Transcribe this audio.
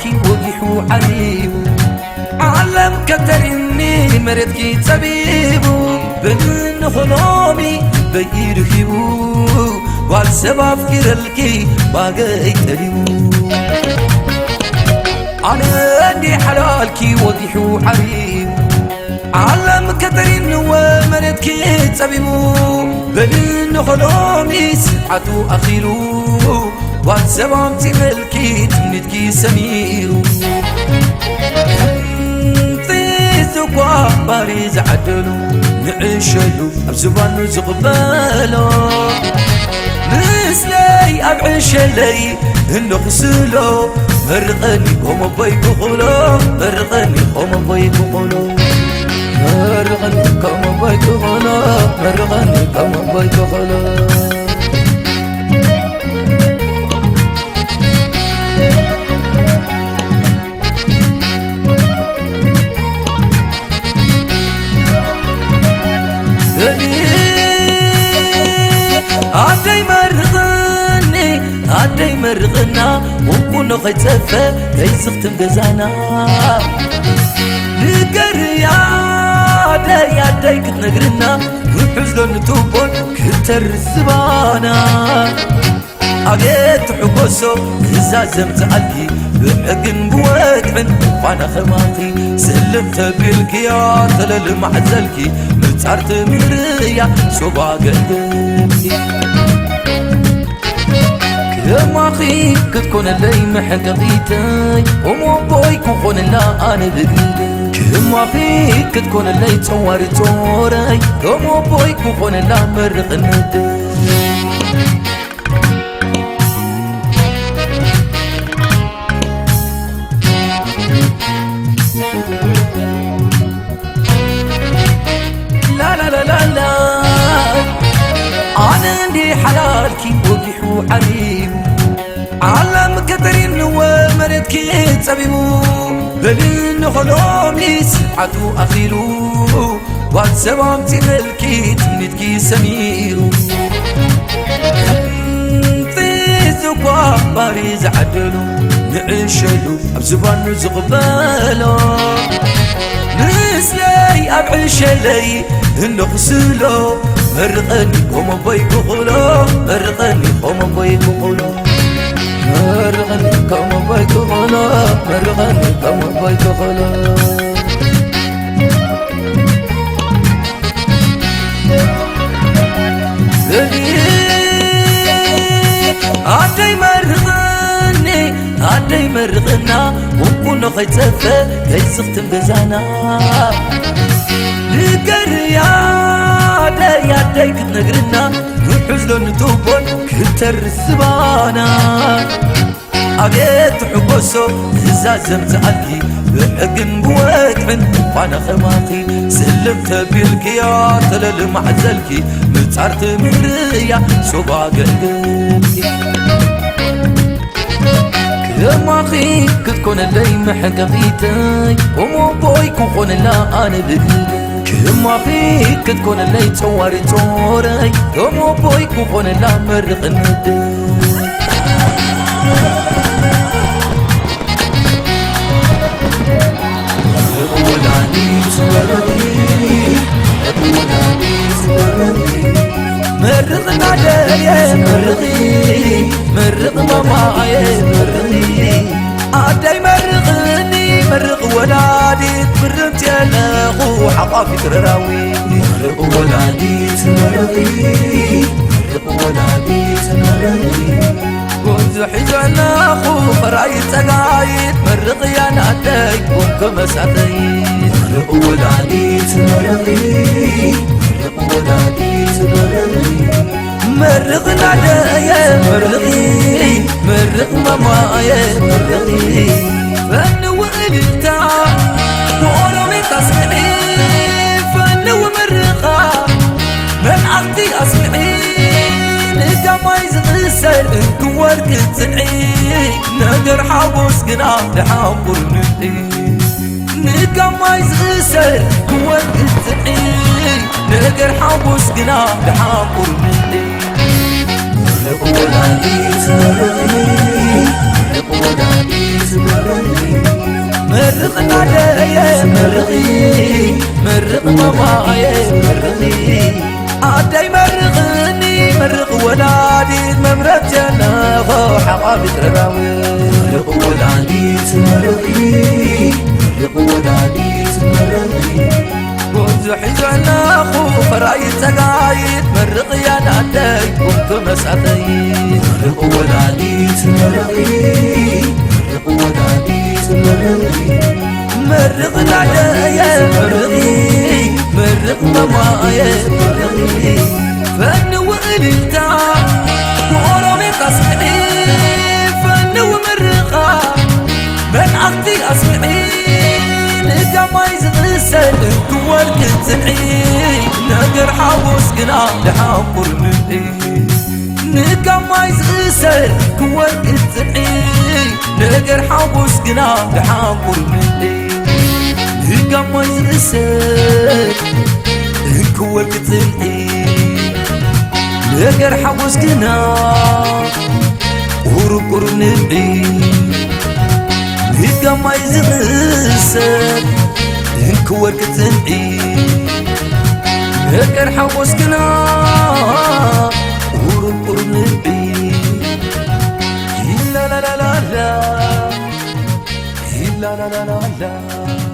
حلالكي وضيحو عريب عالم كترني مرتكي تبيبو بن خلومي بيرهيبو والسبب كيرلكي باقي تريبو أنا عندي حلالكي وضيحو عريب عالم كترين ومرتكي تبيبو بن خلومي سبحتو أخيرو والسبب تملكي تمنتكي سميرو تيزقوا باريز عدلو نعيشلو أبزبانو زقبالو مسلي أبعشلي النقسلو مرغني قوم بيكو خلو مرغني قوم بيكو خلو مرغني قوم بيكو خلو مرغني قوم بيكو خلو عدي مرغنا وكونو خيتسفى كيزختم جزانا نقريا عدي كتنقرنا وحزلو نتوبون كتر الزبانا عقيت حقوسو كزازم تعلقي بحقن بوقعن وانا خماطي سلمت بالكيا تلل محزلكي متعرت من ريا صبا قلبي يا أخي كتكون اللي محققيتي ومو بوي كون لا أنا بقيدي يا أخي كتكون اللي تصور توري ومو بوي كون لا مرق الندي لا لا لا لا لا أنا عندي حلالكي وضيحو عريب عالم كترين ومرتكي تبيبو بلين خلومي سبحتو أخيرو والسبب تملكي تمنتكي سميرو تيزقوا باريز عدلو نعيشلو أبزبانو زقبالو نسلي أبعشلي النقسلو مرغني قوم بيكو خلو مرغني قوم بيكو خلو مرغني قوم بيكو خلو مرغني قوم بيكو خلو عدي مرغنا وكونو خيتسفى كيزختم جزانا نقريا عدي كتنقرنا وحزلو نتوبون كتر الزبانا عقيت حقوسو زازم تعلقي بحقن بوقعن وانا خماطي سلمت بالكيا تلل محزلكي متعرت من ريا صبا قلبي يا أخي كتكون اللي محققيتي ومو بوي كون لا أنا بقيدي يا أخي كتكون اللي تصور توري ومو بوي كون لا مرق الندي مرغنا ليا مرغي مرغ مامايا مرغي عدي مرغني مرغ ولادي برمت يا لاخو حقافي تراوي مرغ ولادي مرغي مرغ ولادي مرغي كنت حزن اخو قرايت سقايد مرغ يا نادي كنت مسعدي مرغ ولادي مرغي مرغ ولادي مرغي مرغنا ليا مرغي مرغ مامايا مرغي فن وقلتا وقرمي تصنعي فن ومرغا من عقدي أصنعي لقى ما يزغسل انتو ورق تنعي نقر حابوس قنا لحابور ندي لقى ما يزغسل ورق تنعي نقر حابوس قنا لحابور ندي مرغ ولادي مرغي مرغ ودانيس مرقي مرقنا ليا مرقي مرق مامايا مرقي عدي مرقني مرق ولادي ممرت جنة حقابي تراوي مرق ولاديس مرقي مرق ولاديس مرقي وزحي زعنا خوف رايت تقايد مرق يا نادي كنت مسعدي مرق ولاديس مرقي مرق ولاديس مرقي مرق نادي مرقي مرق مامايا مرقي فن وقلتا وقرامي قصدي فن ومرقا من عقدي أسمعي لقى ما يزغسل كوالك تنعي نقر حاوس قنا لحاقر مني لقى ما يزغسل كوالك تنعي نقر حاوس قنا لحاقر مني لقى ما يزغسل كوالك تنعي نقر حاوس قنا ورقر مني لقى ما يزغسل هنك وقت العيد نقر حوس كنا ورقر العيد لا لا لا لا لا لا لا لا لا